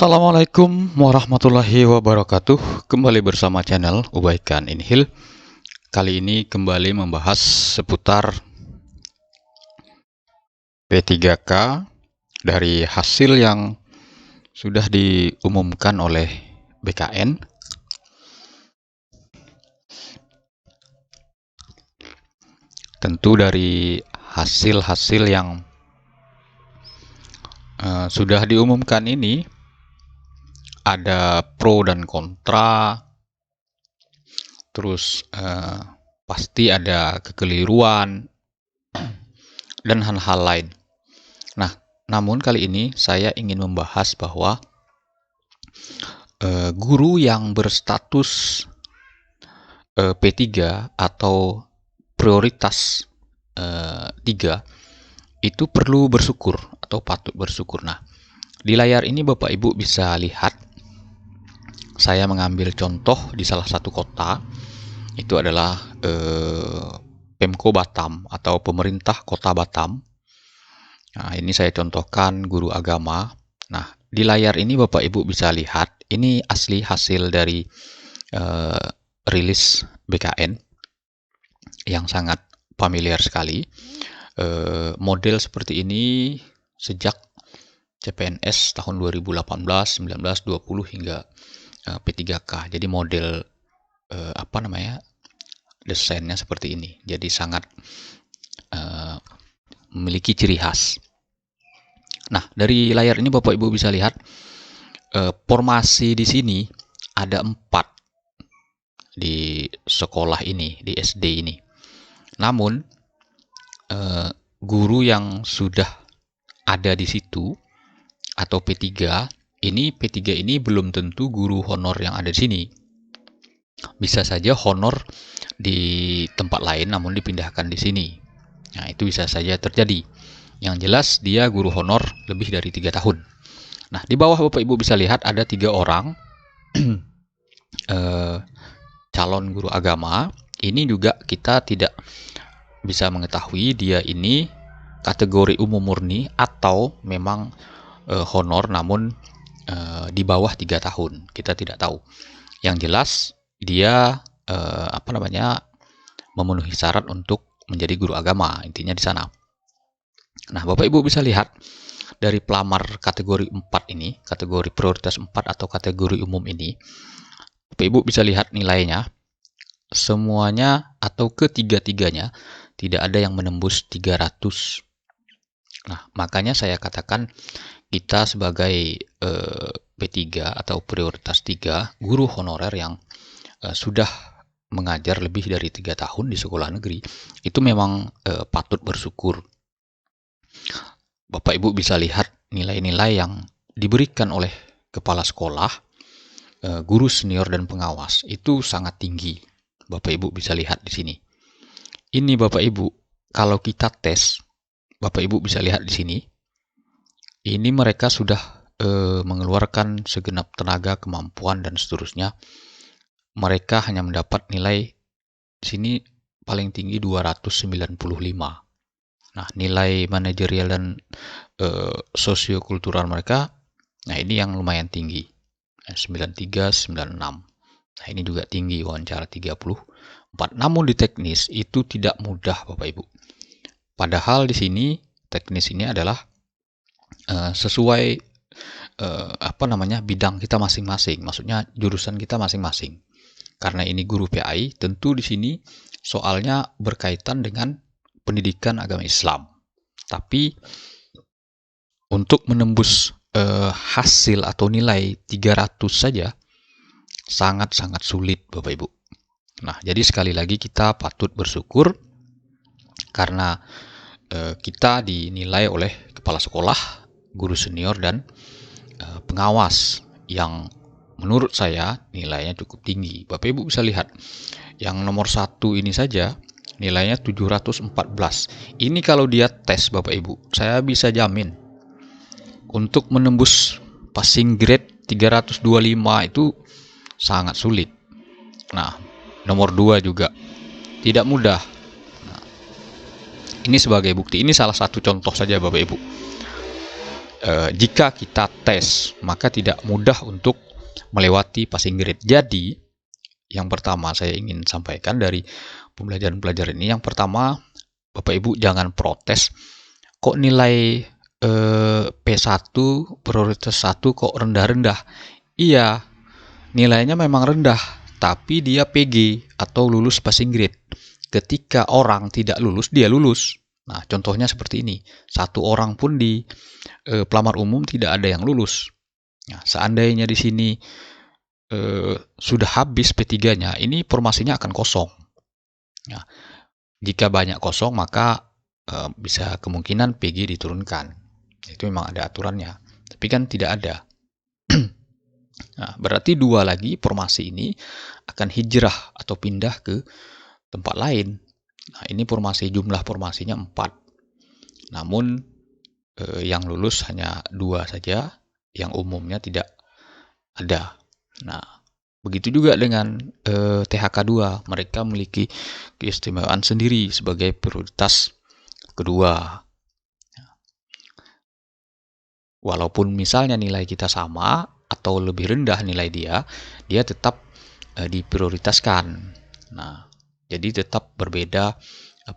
Assalamualaikum warahmatullahi wabarakatuh. Kembali bersama channel Ubaikan Inhil. Kali ini kembali membahas seputar P3K dari hasil yang sudah diumumkan oleh BKN. Tentu dari hasil-hasil yang sudah diumumkan ini ada pro dan kontra, terus pasti ada kekeliruan dan hal-hal lain. Nah, namun kali ini saya ingin membahas bahwa guru yang berstatus P3 atau prioritas 3 itu perlu bersyukur atau patut bersyukur. Nah, di layar ini Bapak Ibu bisa lihat saya mengambil contoh di salah satu kota, itu adalah Pemko Batam atau pemerintah kota Batam. Nah, ini saya contohkan guru agama. Nah, di layar ini Bapak Ibu bisa lihat, ini asli hasil dari rilis BKN yang sangat familiar sekali. Model seperti ini sejak CPNS tahun 2018, 19, 20 hingga P3K. Jadi model desainnya seperti ini. Jadi sangat memiliki ciri khas. Nah, dari layar ini Bapak Ibu bisa lihat formasi di sini ada 4 di sekolah ini, di SD ini. Namun guru yang sudah ada di situ atau P3 ini belum tentu guru honor yang ada di sini. Bisa saja honor di tempat lain namun dipindahkan di sini. Nah, itu bisa saja terjadi. Yang jelas dia guru honor lebih dari 3 tahun. Nah, di bawah Bapak Ibu bisa lihat ada 3 orang calon guru agama. Ini juga kita tidak bisa mengetahui dia ini kategori umum murni atau memang honor namun di bawah 3 tahun. Kita tidak tahu. Yang jelas dia memenuhi syarat untuk menjadi guru agama, intinya di sana. Nah, Bapak Ibu bisa lihat dari pelamar kategori 4 ini, kategori prioritas 4 atau kategori umum ini, Bapak Ibu bisa lihat nilainya. Semuanya atau ketiga-tiganya tidak ada yang menembus 300. Nah, makanya saya katakan kita sebagai P3 atau prioritas 3 guru honorer yang sudah mengajar lebih dari 3 tahun di sekolah negeri, itu memang patut bersyukur. Bapak Ibu bisa lihat nilai-nilai yang diberikan oleh kepala sekolah, guru senior dan pengawas itu sangat tinggi. Bapak Ibu bisa lihat di sini. Ini Bapak Ibu, kalau kita tes, Bapak Ibu bisa lihat di sini. Ini mereka sudah mengeluarkan segenap tenaga, kemampuan dan seterusnya. Mereka hanya mendapat nilai di sini paling tinggi 295. Nah, nilai manajerial dan sosiokultural mereka, nah ini yang lumayan tinggi. 93, 96. Nah, ini juga tinggi, wawancara 34. Namun di teknis itu tidak mudah Bapak Ibu. Padahal di sini teknis ini adalah sesuai bidang kita masing-masing. Maksudnya jurusan kita masing-masing. Karena ini guru PAI, tentu di sini soalnya berkaitan dengan pendidikan agama Islam. Tapi untuk menembus hasil atau nilai 300 saja sangat-sangat sulit Bapak Ibu. Nah, jadi sekali lagi kita patut bersyukur karena kita dinilai oleh kepala sekolah, guru senior dan pengawas yang menurut saya nilainya cukup tinggi. Bapak Ibu bisa lihat yang nomor 1 ini saja nilainya 714. Ini kalau dia tes Bapak Ibu, saya bisa jamin untuk menembus passing grade 325 itu sangat sulit. Nah, nomor 2 juga tidak mudah. Nah, ini sebagai bukti. Ini salah satu contoh saja Bapak Ibu. jika kita tes, maka tidak mudah untuk melewati passing grade. Jadi, yang pertama saya ingin sampaikan dari pembelajaran-pelajaran ini, yang pertama, Bapak Ibu jangan protes, kok nilai P1 prioritas 1 kok rendah-rendah. Iya, nilainya memang rendah, tapi dia PG atau lulus passing grade. Ketika orang tidak lulus, dia lulus. Nah, contohnya seperti ini. Satu orang pun di pelamar umum tidak ada yang lulus. Nah, seandainya di sini sudah habis P3-nya, ini formasinya akan kosong. Nah, jika banyak kosong, maka bisa kemungkinan PG diturunkan. Itu memang ada aturannya. Tapi kan tidak ada. Nah, berarti 2 lagi formasi ini akan hijrah atau pindah ke tempat lain. Nah, ini jumlah formasinya 4. Namun yang lulus hanya 2 saja, yang umumnya tidak ada. Nah, begitu juga dengan THK2, mereka memiliki keistimewaan sendiri sebagai prioritas kedua. Walaupun misalnya nilai kita sama atau lebih rendah nilai dia tetap diprioritaskan. Nah, jadi tetap berbeda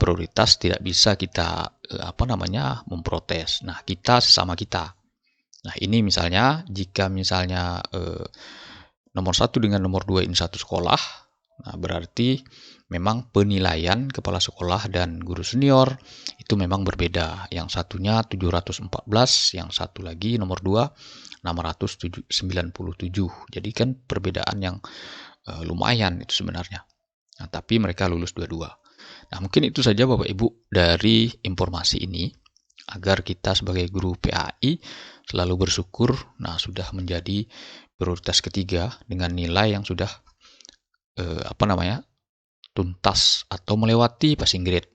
prioritas, tidak bisa kita memprotes. Nah, kita sesama kita. Nah, ini misalnya jika misalnya nomor 1 dengan nomor 2 ini satu sekolah, nah berarti memang penilaian kepala sekolah dan guru senior itu memang berbeda. Yang satunya 714, yang satu lagi nomor 2 697. Jadi kan perbedaan yang lumayan itu sebenarnya. Nah, tapi mereka lulus dua-dua. Nah, mungkin itu saja Bapak Ibu dari informasi ini, agar kita sebagai guru PAI selalu bersyukur, nah sudah menjadi prioritas ketiga dengan nilai yang sudah tuntas atau melewati passing grade.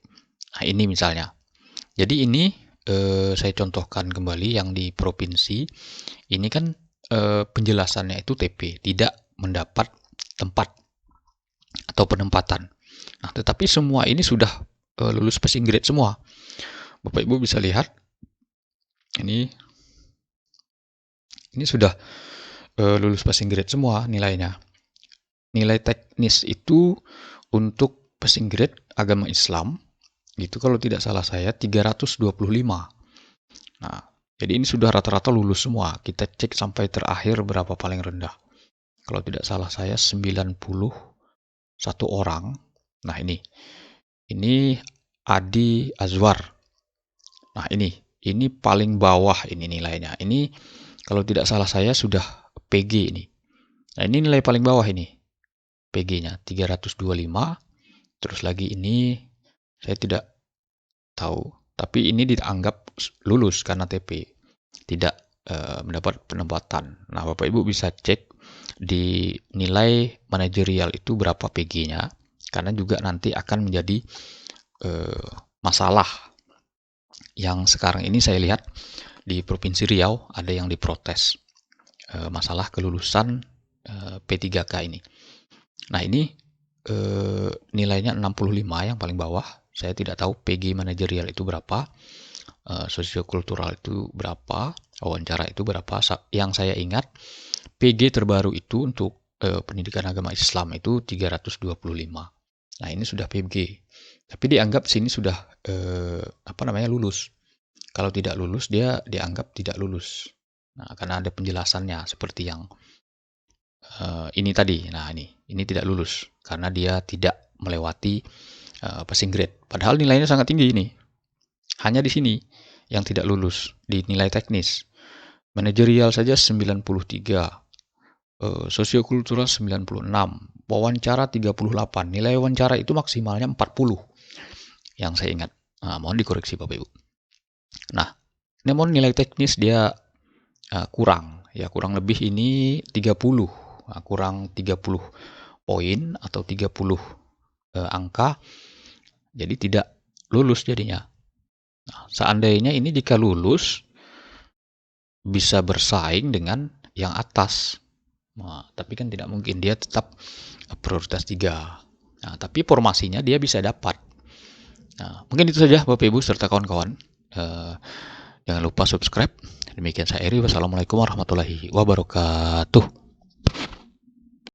Nah, ini misalnya. Jadi ini saya contohkan kembali yang di provinsi. Ini kan penjelasannya itu TP, tidak mendapat tempat atau penempatan. Nah, tetapi semua ini sudah lulus passing grade semua. Bapak Ibu bisa lihat, ini sudah lulus passing grade semua nilainya. Nilai teknis itu untuk passing grade agama Islam, itu kalau tidak salah saya 325. Nah, jadi ini sudah rata-rata lulus semua. Kita cek sampai terakhir berapa paling rendah. Kalau tidak salah saya 91 orang. Nah, ini Adi Azwar. Nah, ini paling bawah ini nilainya. Ini kalau tidak salah saya sudah PG ini. Nah, ini nilai paling bawah ini. PG-nya 325. Terus lagi ini saya tidak tahu, tapi ini dianggap lulus karena TP, tidak mendapat penempatan. Nah, Bapak Ibu bisa cek di nilai manajerial itu berapa PG-nya, karena juga nanti akan menjadi masalah. Yang sekarang ini saya lihat di Provinsi Riau ada yang diprotes masalah kelulusan P3K ini. Nah, ini nilainya 65 yang paling bawah. Saya tidak tahu PG manajerial itu berapa, sosiokultural itu berapa, wawancara itu berapa. Yang saya ingat PG terbaru itu untuk pendidikan agama Islam itu 325. Nah, ini sudah PG. Tapi dianggap sini sudah lulus. Kalau tidak lulus dia dianggap tidak lulus. Nah, karena ada penjelasannya seperti yang ini tadi. Nah, ini tidak lulus karena dia tidak melewati passing grade. Padahal nilainya sangat tinggi ini. Hanya di sini yang tidak lulus di nilai teknis. Manajerial saja 93, sosiokultural 96, wawancara 38. Nilai wawancara itu maksimalnya 40 yang saya ingat. Nah, mohon dikoreksi Bapak Ibu. Nah, namun nilai teknis dia kurang lebih ini 30. Nah, kurang 30 poin atau 30 angka, jadi tidak lulus jadinya. Nah, seandainya ini jika lulus bisa bersaing dengan yang atas. Nah, tapi kan tidak mungkin, dia tetap prioritas 3. Nah, tapi formasinya dia bisa dapat. Nah, mungkin itu saja Bapak Ibu serta kawan-kawan. Jangan lupa subscribe, Demikian saya Eri. Wassalamualaikum warahmatullahi wabarakatuh.